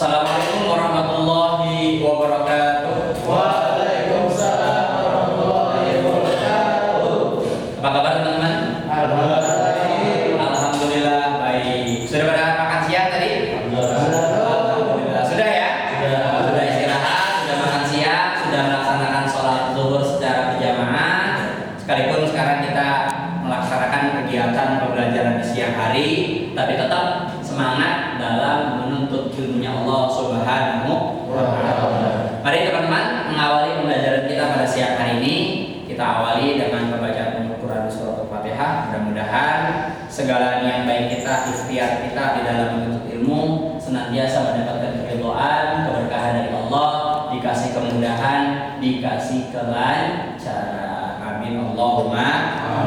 Assalamualaikum warahmatullahi wabarakatuh. Waalaikumsalam warahmatullahi wabarakatuh. Apa kabar teman-teman? Alhamdulillah baik. Sudah pada makan siang tadi? Alhamdulillah. Sudah ya? Sudah istirahat, sudah makan siang, sudah melaksanakan sholat zuhur secara berjamaah. Sekalipun sekarang kita melaksanakan kegiatan pembelajaran di siang hari, tapi tetap semangat dalam menuntut ilmunya Allah Subhanahu wa Ta'ala. Mari teman-teman mengawali pembelajaran kita pada siang hari ini. Kita awali dengan pembacaan Al-Quran surat Al-Fatihah. Mudah-mudahan segala niat baik kita, ikhtiar kita di dalam menuntut ilmu senantiasa mendapatkan keridhaan, keberkahan dari Allah, dikasih kemudahan, dikasih kelancaran. Amin Allahumma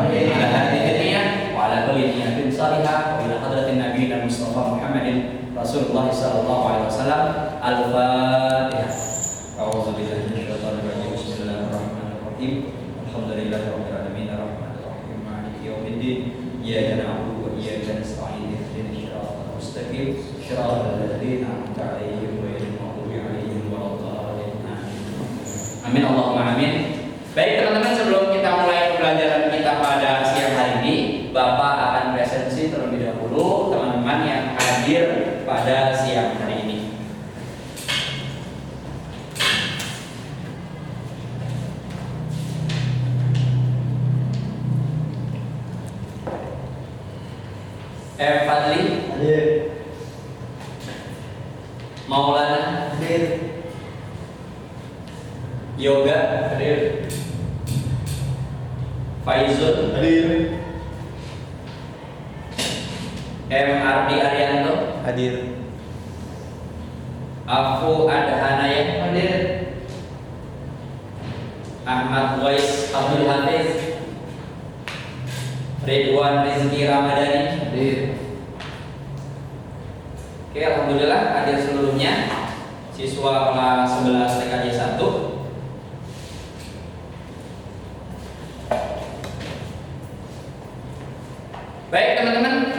amin. Ala hadhihi wa ala kulli niyatin salihah wa ila hadratin nabiyina Mustafa Muhammadin Rasulullah sallallahu alaihi wasallam. Al-Fatihah. A'udzu billahi minasyaitonir rajim. Bismillahirrahmanirrahim. Alhamdulillahirabbil alamin arrahmanir rahim maliki yaumiddin. Iyyaka na'budu wa iyyaka nasta'in. Ihdinas siratal mustaqim. Shiratal ladzina an'amta 'alaihim ghairil maghdubi 'alaihim waladdallin. Amin Allahumma amin. Baik teman-teman, sebelum kita mulai pembelajaran kita pada siang hari ini, Bapak akan presensi terlebih dahulu teman-teman yang hadir pada siang hari ini. Fadli Hadir. Maulana Hadir. Yoga hadir. Faizul Hadir. Ardi Arianto Hadir. Afu Adhanaya Hadir. Ahmad Wais Abdul Hafiz Ridwan Rizki Ramadhani Hadir. Oke, alhamdulillah hadir seluruhnya siswa kelas 11 TKJ 1. Baik teman-teman,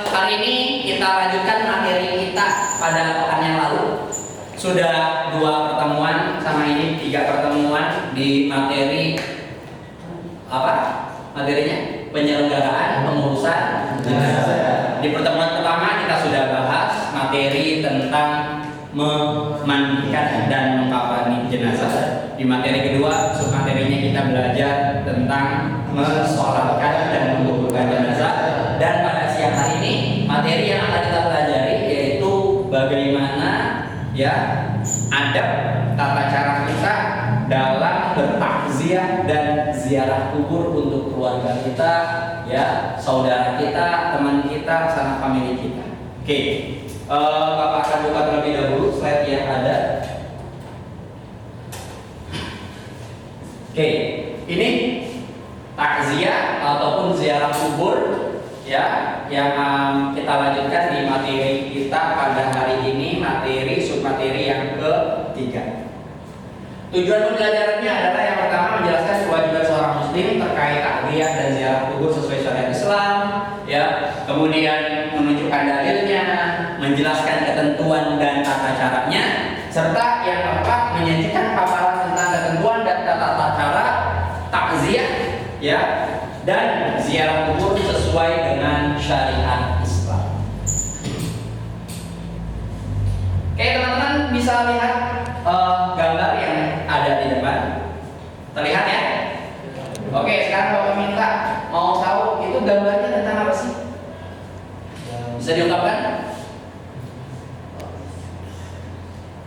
hari ini kita lanjutkan materi kita pada pekan yang lalu. Sudah 2 pertemuan, sama ini 3 pertemuan di materi apa? Materinya penyelenggaraan pengurusan jenazah. Di pertemuan pertama kita sudah bahas materi tentang memandikan dan mengkafani jenazah. Di materi kedua, submaterinya kita belajar tentang mensolatkan dan menguburkan jenazah. Dan pada siang hari ini, materi yang akan kita pelajari yaitu bagaimana ya adab tata cara kita dalam bertakziah dan ziarah kubur untuk keluarga kita, ya, saudara kita, teman kita, sanak famili kita. Oke, Bapak akan buka terlebih dahulu slide yang ada. Oke, ini takziah ataupun ziarah kubur ya yang kita lanjutkan di materi kita pada hari ini, materi submateri yang ketiga. Tujuan pembelajarannya adalah yang pertama menjelaskan kewajiban seorang muslim terkait takziah dan ziarah kubur sesuai syariat Islam, ya. Kemudian menunjukkan dalilnya, menjelaskan ketentuan dan tata caranya, serta yang keempat menyajikan paparan tentang ketentuan dan tata cara takziah, ya, dan ziarah kubur sesuai dengan syariat Islam. Oke teman-teman, bisa lihat gambar yang ada di depan. Terlihat ya? Oke, sekarang Bapak minta mau tahu itu gambarnya tentang apa sih? Bisa diungkapkan?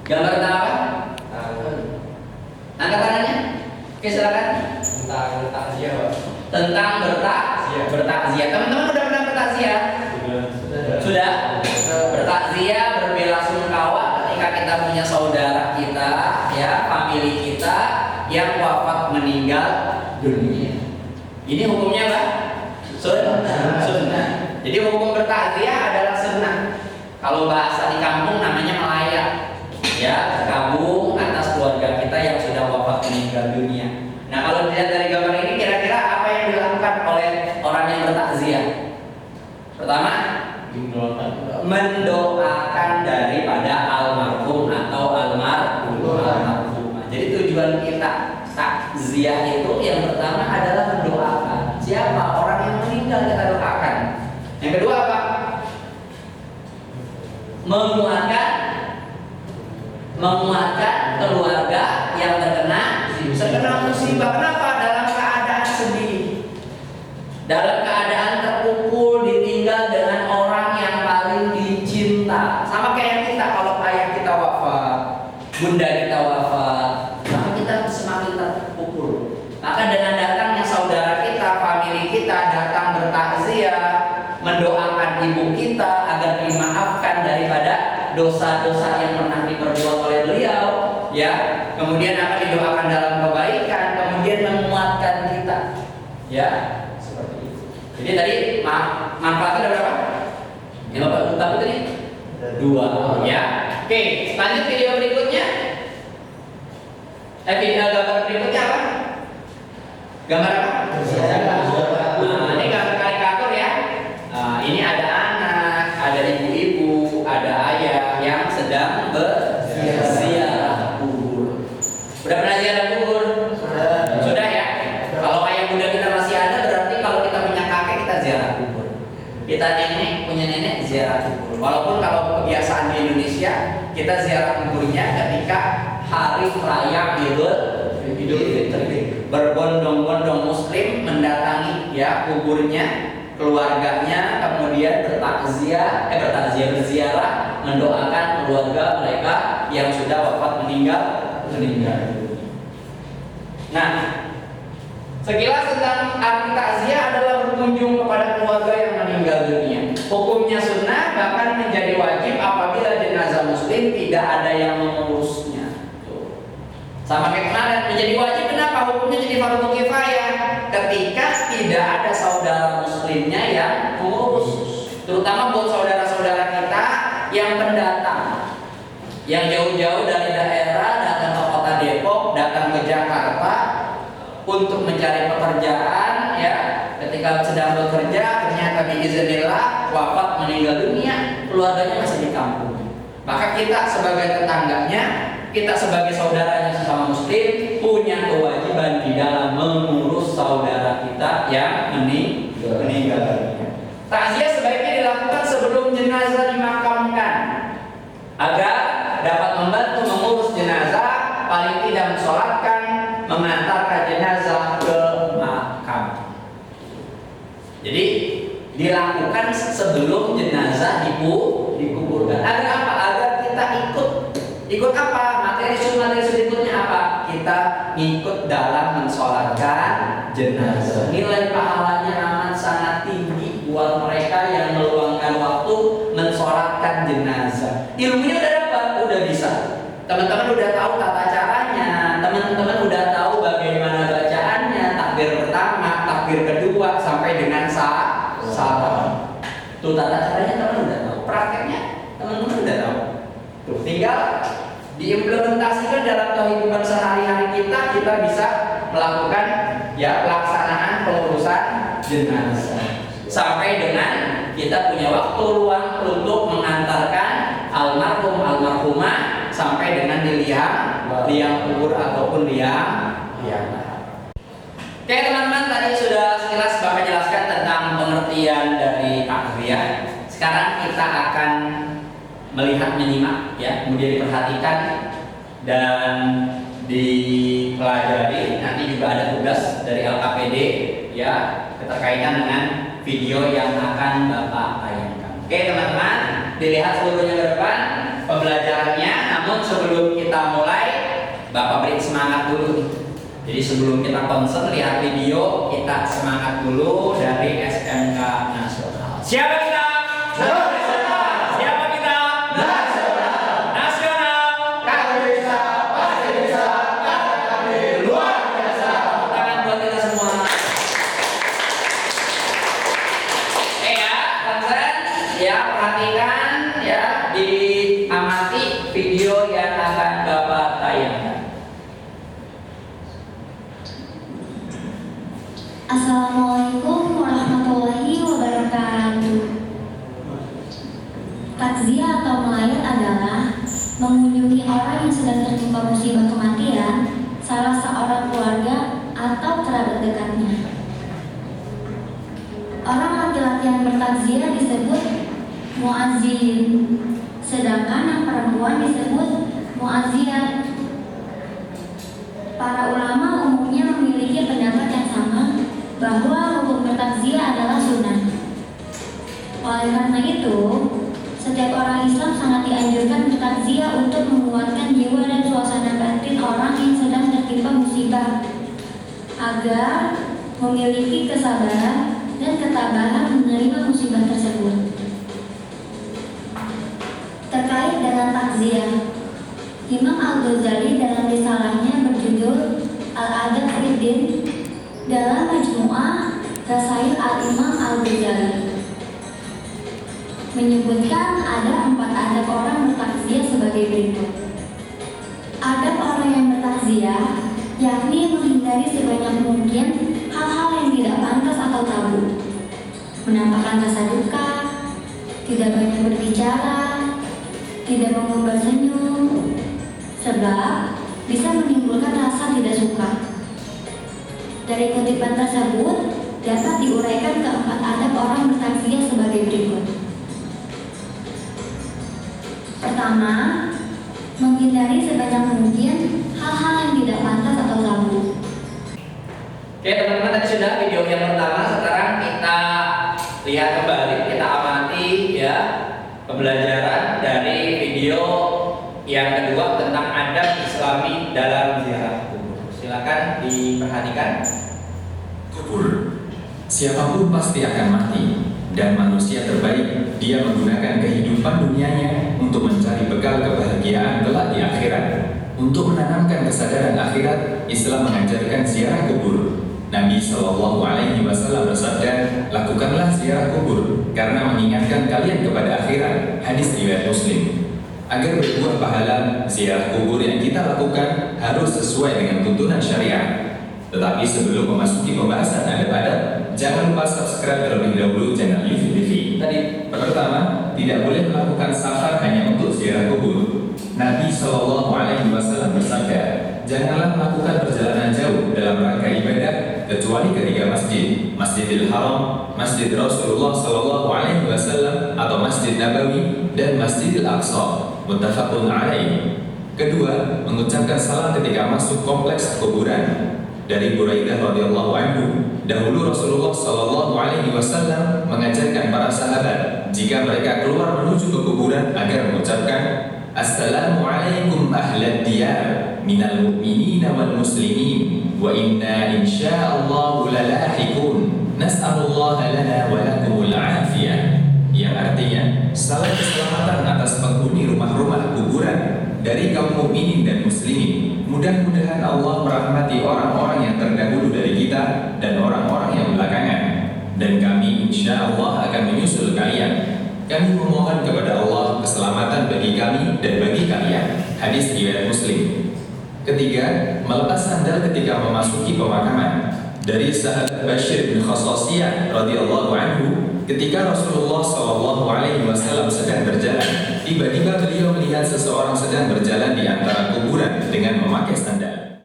Gambar tentang apa? Angkat tangannya. Oke, silakan. Tentang takziah, Pak. Tentang bertakziah. Teman-teman udah pernah bertakziah? Sudah? Bertakziah, berbelasungkawa ketika kita punya saudara kita, ya, famili kita yang wafat meninggal dunia. Ini hukumnya apa? Sunnah. Jadi hukum bertakziah adalah sunnah. Kalau bahasa di kampung namanya melayat, ya, berkabung atas keluarga kita yang sudah wafat meninggal dunia. Nah, kalau dilihat dari gambar ini, kira-kira apa yang dilakukan oleh orang yang bertakziah? Pertama, mendoakan daripada menguatkan keluarga yang terkena musibah. Kenapa? Dalam keadaan sedih, dalam keadaan terpukul, ditinggal dengan orang yang paling dicinta. Sama kayak kita, kalau ayah kita wafat, bunda kita wafat, maka kita semakin terpukul. Maka dengan datangnya saudara kita, famili kita datang bertakziah, mendoakan ibu kita agar dimaafkan daripada dosa-dosa yang pernah diperbuat oleh beliau, ya. Kemudian akan didoakan dalam kebaikan, kemudian menguatkan kita, ya. Seperti itu. Jadi tadi manfaatnya ada berapa? Yang Bapak ungkap tadi? 2, ya. Oke, lanjut video berikutnya. Video gambar berikutnya apa? Gambar apa? Nah, ini gambar karikatur ya. Ini ada anak, ada ibu-ibu, ada ayah yang sedang berziarah kubur. Udah pernah ziarah kubur? Sudah ya. Kalau ayah bunda kita masih ada, berarti kalau kita punya kakek kita ziarah kubur. Kita punya nenek ziarah kubur. Walaupun kalau kebiasaan di Indonesia kita ziarah kuburnya ketika hari raya Idul Fitri. Berbondong-bondong muslim mendatangi ya kuburnya, keluarganya, kemudian berziarah, mendoakan keluarga mereka yang sudah wafat meninggal. Nah, sekilas tentang arti takziah adalah berkunjung kepada keluarga yang meninggal dunia. Hukumnya sunnah, bahkan menjadi wajib apabila jenazah muslim tidak ada yang mengurusnya. Sama kayak kemarin, menjadi wajib kenapa? Hukumnya jadi fardu kifayah ketika tidak ada saudara muslimnya yang mengurus. Terutama buat saudara-saudara kita yang pendatang, yang jauh-jauh dari daerah datang ke kota Depok, datang ke Jakarta untuk mencari pekerjaan, ya. Ketika sedang bekerja, ternyata biiznillah wafat meninggal dunia, keluarganya masih di kampung. Maka kita sebagai tetangganya, kita sebagai saudaranya sesama muslim punya kewajiban di dalam mengurus saudara kita yang meninggal dunia. Takziah sebaiknya dilakukan sebelum jenazah dimakamkan agar dapat membantu mengurus jenazah, paling tidak mensolatkan, mengantarkan jenazah ke makam. Jadi dilakukan sebelum jenazah dikuburkan. Agar apa? Agar kita ikut apa? Materi berikutnya apa? Kita ikut dalam mensolatkan jenazah. Nilai pahalanya amat sangat tinggi buat mereka yang meluangkan waktu mensolatkan jenazah. Ilmunya udah dapat, udah bisa. Teman-teman udah tahu tata caranya, teman-teman udah tahu bagaimana bacaannya, takbir pertama, takbir kedua, sampai dengan salam. Tuh tata caranya teman udah tahu, prakteknya teman-teman udah tahu. Tuh tinggal diimplementasikan dalam kehidupan sehari-hari kita bisa melakukan ya pelaksanaan pengurusan jenazah. Sampai dengan kita punya waktu luang untuk mengantarkan almarhum almarhumah sampai dengan di liang kubur ataupun liang lahat. Oke teman-teman, tadi sudah sekilas Bapak jelaskan tentang pengertian dari takziah. Sekarang kita akan menyimak ya, kemudian diperhatikan dan dipelajari. Nanti juga ada tugas dari LKPD ya, keterkaitan dengan video yang akan Bapak tayangkan. Oke teman-teman, dilihat seluruhnya ke depan pembelajarannya. Namun sebelum kita mulai, Bapak beri semangat dulu. Jadi sebelum kita konsen lihat video, kita semangat dulu dari SMK Nasional. Siapa kita? Siapa kita? Nasional. Kami bisa, pasti bisa, karena kami luar biasa. Tangan buat kita semua. Ya, teman-teman, ya perhatikan ya, diamati video yang akan Bapak tayangkan. Assalamualaikum warahmatullahi wabarakatuh. Takziah atau melayat adalah mengunjungi orang yang sedang tertimpa musibah kematian, salah seorang keluarga atau kerabat dekatnya. Orang laki-laki yang bertakziah disebut muazzin, sedangkan yang perempuan disebut mu'adziyah. Para ulama umumnya memiliki pendapat yang sama bahwa hukum bertakziah adalah sunnah. Oleh karena itu, setiap orang Islam sangat dianjurkan bertakziah untuk menguatkan jiwa dan suasana batin orang yang sedang tertimpa musibah, agar memiliki kesabaran dan ketabahan menerima musibah tersebut. Terkait dengan takziah, Imam Al-Ghazali dalam risalahnya berjudul Al-Adab Fiddin dalam Majmu'ah Rasail Al-Imam Al-Ghazali menyebutkan ada 4 adab orang bertakziah sebagai berikut. Adab orang yang bertakziah yakni menghindari sebanyak mungkin hal-hal yang tidak pantas atau tabu, menampakkan rasa duka, tidak banyak berbicara, tidak mengumbar senyum, sebab bisa menimbulkan rasa tidak suka. Dari kutipan tersebut dapat diuraikan keempat adab orang bertakziah sebagai berikut. Pertama, menghindari sebanyak mungkin hal-hal yang tidak pantas atau tabu. Oke teman-teman, tadi sudah video yang pertama. Sekarang kita lihat kembali, kita amati ya pembelajaran dari video yang kedua tentang adab Islami dalam ziarah kubur. Silakan diperhatikan. Kubur. Siapapun pasti akan mati, dan manusia terbaik dia menggunakan kehidupan dunianya untuk mencari bekal kebahagiaan kelak di akhirat. Untuk menanamkan kesadaran akhirat, Islam mengajarkan ziarah kubur. Nabi Shallallahu Alaihi Wasallam bersabda, lakukanlah ziarah kubur karena mengingatkan kalian kepada akhirat. Hadis riwayat Muslim. Agar berbuah pahala, ziarah kubur yang kita lakukan harus sesuai dengan tuntunan syariat. Tetapi sebelum memasuki pembahasan adab-adab, jangan lupa subscribe terlebih dahulu channel YouTube TV. Tadi pertama, tidak boleh melakukan safar hanya untuk ziarah kubur. Nabi Shallallahu Alaihi Wasallam bersabda, janganlah melakukan perjalanan jauh dalam rangka ibadah kecuali ke 3 masjid: Masjidil Haram, Masjid Rasulullah Shallallahu Alaihi Wasallam atau Masjid Nabawi, dan Masjidil Aqsa. Muttafaqun alaih. Kedua, mengucapkan salam ketika masuk kompleks kuburan. Dari Buraidah radhiyallahu anhu, dahulu Rasulullah Shallallahu Alaihi Wasallam mengajarkan para sahabat jika mereka keluar menuju ke kuburan agar mengucapkan Assalamualaikum ahlad diyar minal mu'minina wal muslimin wa inna insya'allahu lalahikun nas'alullaha lana wa lakumul afiyah, yang artinya salam keselamatan atas penghuni rumah-rumah kuburan dari kaum mukminin dan muslimin. Mudah-mudahan Allah merahmati orang-orang yang terdahulu dari kita dan orang-orang yang belakangan, dan kami insya Allah akan menyusul kalian. Kami memohon kepada Allah keselamatan bagi kami dan bagi kalian. Hadis riwayat Muslim. Ketiga, melepas sandal ketika memasuki pemakaman. Dari sahabat Bashir bin Khasasiyah radhiyallahu anhu, ketika Rasulullah Shallallahu Alaihi Wasallam sedang berjalan, tiba-tiba beliau melihat seseorang sedang berjalan di antara kuburan dengan memakai sandal.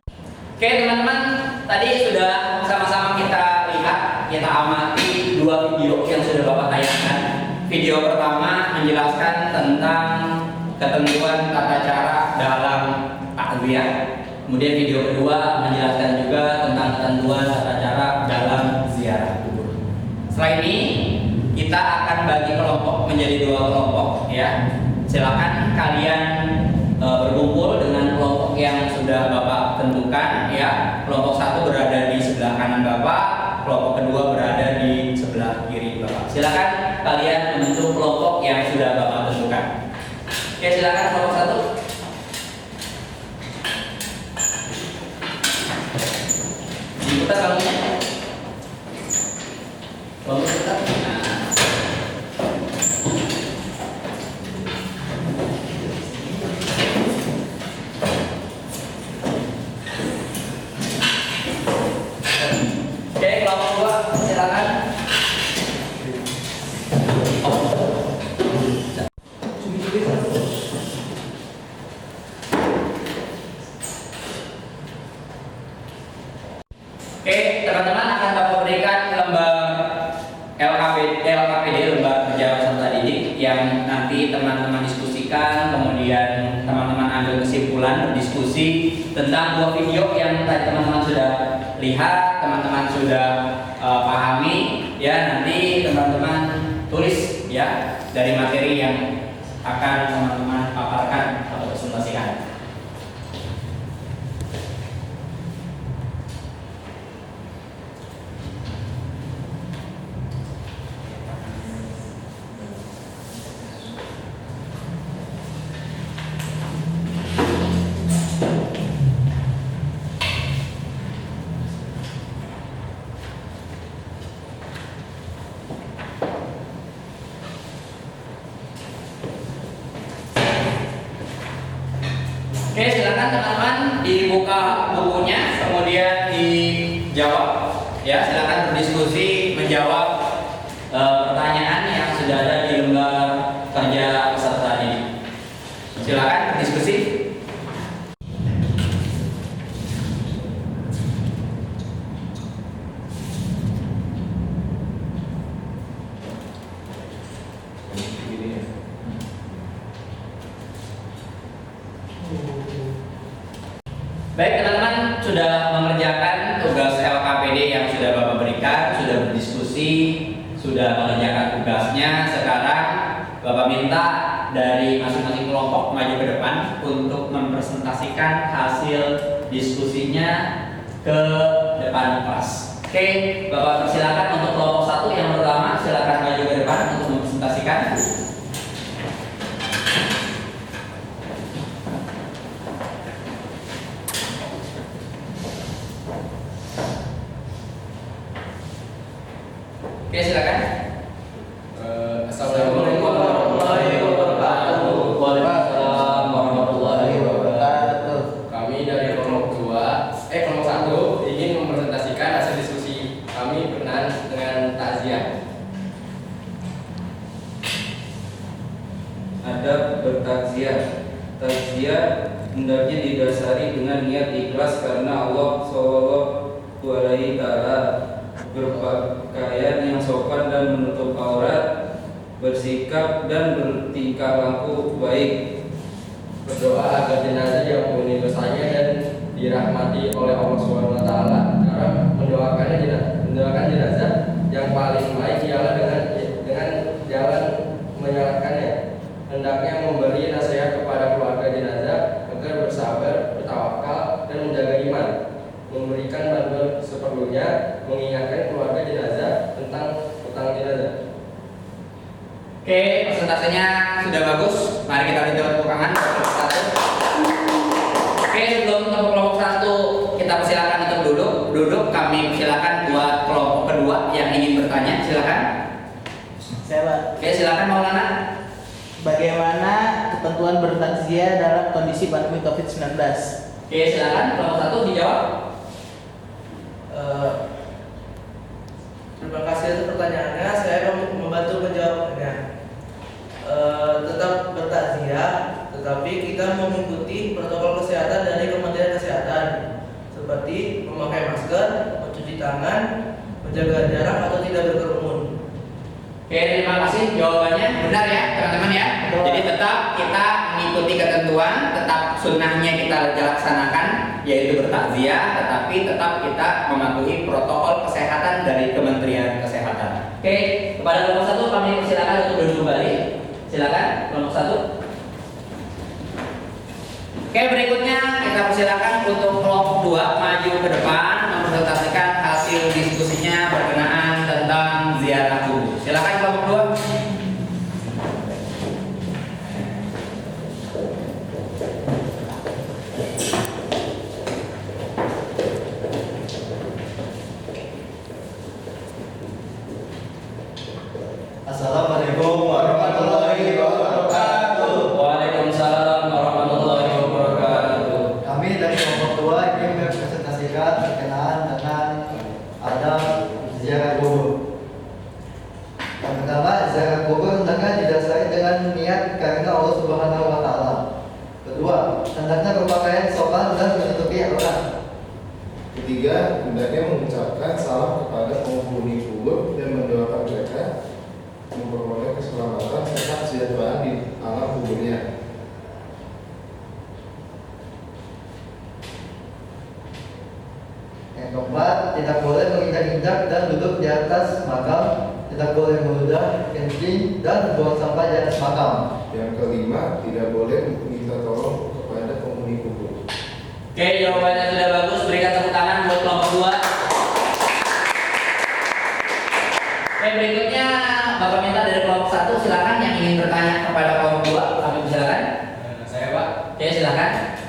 Oke teman-teman, tadi sudah sama-sama kita lihat, kita amati 2 video yang sudah Bapak tayangkan. Video pertama menjelaskan tentang ketentuan tata cara dalam takziah. Kemudian video kedua menjelaskan juga tentang ketentuan tata cara dalam ziarah kubur. Setelah ini kita akan bagi kelompok menjadi 2 kelompok ya. Silakan kalian berkumpul dengan kelompok yang sudah Bapak tentukan ya. Kelompok 1 berada di sebelah kanan Bapak, kelompok kedua berada di sebelah kiri Bapak. Silakan kalian membentuk kelompok yang sudah Bapak tentukan. Oke, silakan kelompok 1. Diputar kalungnya. Kelompok kita. Oke, kelompok 2 silakan. Oke, teman-teman akan Bapak berikan lembar LKPD, lembar kerja peserta didik, yang nanti teman-teman diskusikan, kemudian teman-teman ambil kesimpulan kesimpulan, berdiskusi tentang dua video yang tadi teman-teman sudah lihat, teman-teman sudah pahami. Ya, nanti teman-teman tulis ya dari materi yang akan teman-teman paparkan atau presentasikan. Oke, silakan teman-teman dibuka bukunya, kemudian dijawab. Ya, silakan berdiskusi, menjawab pertanyaan yang sudah ada di lembar kerja peserta ini. Silakan berdiskusi. Baik, teman-teman sudah mengerjakan tugas LKPD yang sudah Bapak berikan, sudah berdiskusi, sudah mengerjakan tugasnya. Sekarang Bapak minta dari masing-masing kelompok maju ke depan untuk mempresentasikan hasil diskusinya ke depan kelas. Oke, Bapak persilakan untuk kelompok 1 yang pertama, silakan maju ke depan untuk mempresentasikan. Oke, silakan. Assalamualaikum warahmatullahi wabarakatuh. Waalaikumsalam warahmatullahi wabarakatuh. Kami dari kelompok 1 ingin mempresentasikan hasil diskusi kami berkenaan dengan takziah. Adab bertakziah. Takziah hendaknya didasari dengan niat ikhlas karena Allah Subhanahu wa taala, berpakaian yang sopan dan menutup aurat, bersikap dan bertingkah laku baik, Berdoa agar jenazah yang mengampuni dosanya dan dirahmati oleh Allah Subhanahu wa taala. Cara mendoakan jenazah yang paling baik ialah dengan jalan menyalatkannya. Hendaknya memberi nasihat kepada keluarga jenazah agar bersabar, bertawakal dan menjaga iman, memberikan bantuan seperlunya, mengingatkan keluarga jenazah tentang utang jenazah. Oke, presentasinya sudah bagus. Mari kita beri tepuk tangan buat kelompok 1. Oke, sebelum kelompok 1 kita persilakan untuk duduk. Kami persilakan buat kelompok kedua yang ingin bertanya. Silakan. Saya Oke, silakan Maulana. bagaimana ketentuan bertakziah dalam kondisi pandemi COVID-19? Oke, silakan kelompok 1 dijawab. Terima kasih atas pertanyaannya. Saya akan membantu menjawabnya. Tetap bertakziah, tetapi kita mengikuti protokol kesehatan dari Kementerian Kesehatan, seperti memakai masker, mencuci tangan, menjaga jarak atau tidak berkerumun. Oke, terima kasih jawabannya benar ya teman-teman ya. Jadi tetap kita mengikuti ketentuan, tetap sunnahnya kita laksanakan, yaitu bertakziah, tetapi tetap kita mematuhi protokol kesehatan dari Kementerian Kesehatan. Oke, kepada kelompok 1 kami persilakan untuk duduk kembali. Silakan kelompok 1. Oke, berikutnya kita persilakan untuk kelompok 2 maju ke depan mempresentasikan hasil diskusinya berkenaan tentang ziarah kubur. Silakan kelompok 2. Assalamualaikum warahmatullahi wabarakatuh. Waalaikumsalam warahmatullahi wabarakatuh. Kami dari kelompok 2 ingin mempresentasikan berkenaan dengan Yang keempat, tidak boleh menginjak-injak dan duduk di atas makam. Tidak boleh meludah, kencing, dan buang sampah di atas makam. Yang kelima, tidak boleh minta tolong kepada penghuni kubur. Oke, jawabannya sudah bagus. Berikan tepuk tangan buat kelompok 2. Oke, berikutnya Bapak minta dari kelompok 1, silakan yang ingin bertanya kepada kelompok 2. Kami silakan. Saya Pak, Oke, silakan.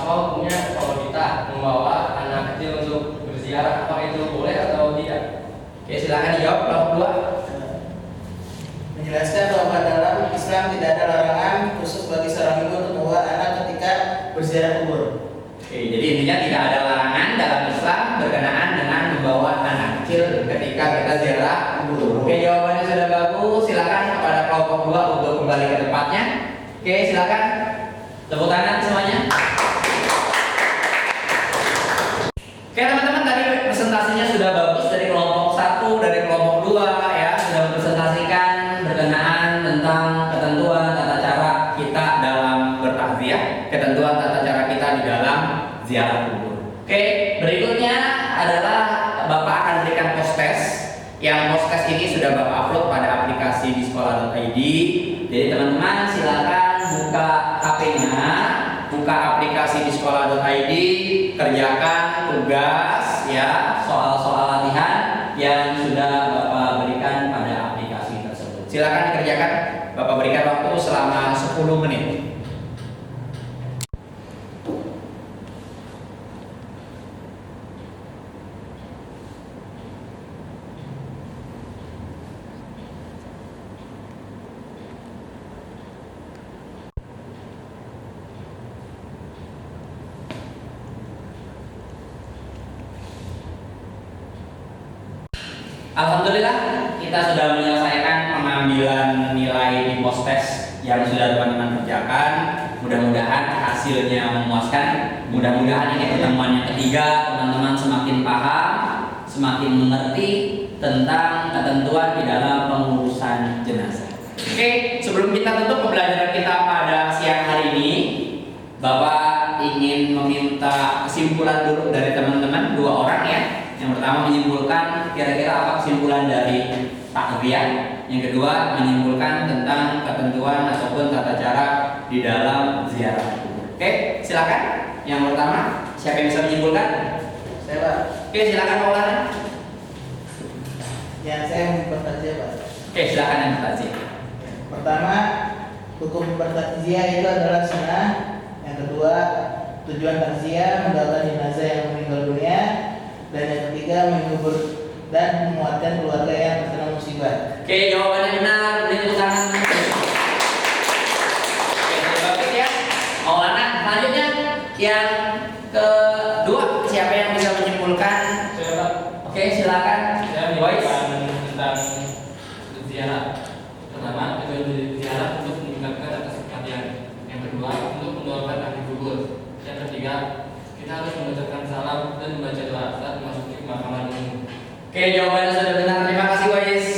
apa hukumnya kalau kita membawa anak kecil untuk berziarah, apakah itu boleh atau tidak? Oke, silakan dijawab kelompok 2. Menjelaskan bahwa dalam Islam tidak ada larangan khusus bagi seorang ibu untuk membawa anak ketika berziarah kubur. Oke, jadi intinya tidak ada larangan dalam Islam berkenaan dengan membawa anak kecil ketika kita ziarah kubur. Oke, jawabannya sudah bagus. Silakan kepada kelompok 2 untuk kembali ke tempatnya. Oke, silakan. Tepuk tangan semuanya. Oke, teman-teman, tadi presentasinya sudah bagus dari kelompok 1, dari kelompok 2 ya, sudah mempresentasikan berkenaan tentang ketentuan tata cara kita dalam bertakziah, ketentuan tata cara kita di dalam ziarah kubur. Oke, berikutnya adalah Bapak akan berikan post-test. Yang post-test ini sudah Bapak upload pada aplikasi di sekolah.id. Jadi teman-teman silakan buka HP-nya, buka aplikasi di sekolah.id, kerjakan tugas ya, soal-soal latihan yang sudah Bapak berikan pada aplikasi tersebut. Silakan dikerjakan. Bapak berikan waktu selama 10 menit. Alhamdulillah kita sudah menyelesaikan pengambilan nilai di post test yang sudah teman-teman kerjakan. Mudah-mudahan hasilnya memuaskan. Mudah-mudahan ini pertemuan yang ketiga, teman-teman semakin paham, semakin mengerti tentang ketentuan di dalam pengurusan jenazah. Oke, sebelum kita tutup pembelajaran kita pada siang hari ini, Bapak ingin meminta kesimpulan dulu dari teman-teman, 2 orang ya. Yang pertama menyimpulkan kira-kira apa kesimpulan dari takziah. Yang kedua menyimpulkan tentang ketentuan ataupun tata cara di dalam ziarah kubur. Oke, silakan. Yang pertama, siapa yang bisa menyimpulkan? Saya Pak. Oke, silakan Maulana. Yang saya bertakziah Pak. Oke, silakan yang bertakziah. Pertama, hukum bertakziah itu adalah sunnah. Yang kedua, tujuan takziah mendoakan jenazah yang meninggal dunia. Dan yang ketiga, menghibur dan menguatkan keluarga yang terkena musibah. Oke, jawabannya benar. Beri tepuk tangan. Oke, bagus ya. Maulana, selanjutnya yang kedua, siapa yang bisa menyimpulkan? Saya Pak. Oke, silakan. Saya menyimpulkan tentang ziarah. Pertama, itu ziarah untuk meningkatkan rasa kematian. Yang kedua, untuk mendoakan ahli kubur. Yang ketiga, kita harus mengucapkan salam dan membaca doa saat memasuki pemakaman umum. Oke, jawabannya sudah benar. Terima kasih, Wais.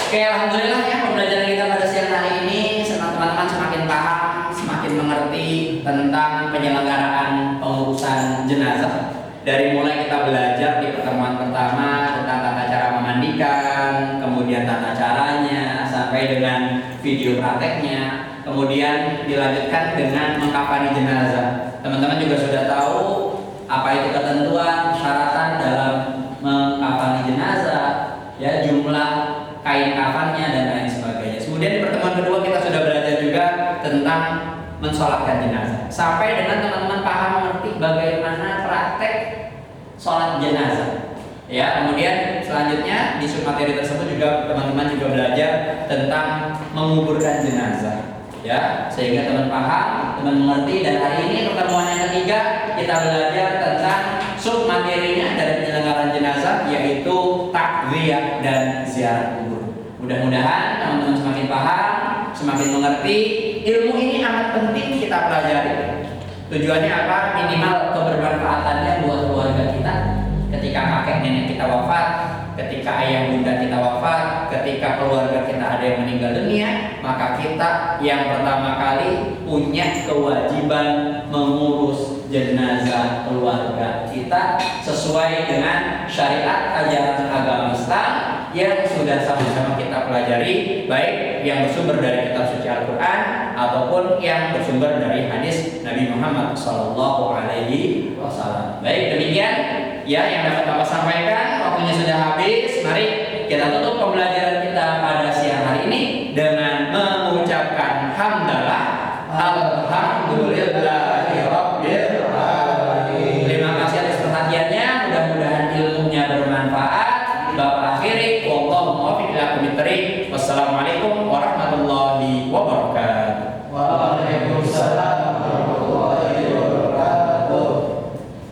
Oke, alhamdulillah ya pembelajaran kita pada siang hari ini teman-teman semakin paham, semakin mengerti tentang penyelenggaraan pengurusan jenazah. Dari mulai kita belajar di pertemuan pertama tentang tata cara memandikan, kemudian tata caranya, sampai dengan video prakteknya, kemudian dilanjutkan dengan mengkafani jenazah. Teman-teman juga sudah tahu apa itu ketentuan, persyaratan dalam mengkafani jenazah, ya jumlah kain kafannya dan lain sebagainya. Kemudian di pertemuan kedua kita sudah belajar juga tentang mensolatkan jenazah. Sampai dengan teman-teman paham mengerti bagaimana praktek sholat jenazah. Ya, kemudian selanjutnya di submateri tersebut juga teman-teman juga belajar tentang menguburkan jenazah. Ya, sehingga teman paham, teman mengerti, dan hari ini pertemuan yang ketiga kita belajar tentang submaterinya dari penyelenggaraan jenazah, yaitu takziah dan ziarah kubur. Mudah-mudahan teman-teman semakin paham, semakin mengerti. Ilmu ini amat penting kita pelajari. Tujuannya apa? Minimal kebermanfaatannya buat keluarga kita. Ketika kakek nenek kita wafat, ketika ayah bunda kita wafat, ketika keluarga kita ada yang meninggal dunia, maka kita yang pertama kali punya kewajiban mengurus jenazah keluarga kita sesuai dengan syariat ajaran agama Islam yang sudah sama-sama kita pelajari, baik yang bersumber dari kitab suci Al-Quran ataupun yang bersumber dari hadis Nabi Muhammad SAW. Baik, demikian ya yang dapat Bapak sampaikan. Waktunya sudah habis. Mari kita tutup pembelajaran kita pada siang hari ini dengan mengucapkan hamdalah, alhamdulillahirabbil alamin. Terima kasih atas perhatiannya. Mudah-mudahan ilmunya bermanfaat. Bapak akhiri, wallahu muwaffiq ila aqwamit thoriq. Wassalamualaikum warahmatullahi wabarakatuh. Waalaikumsalam.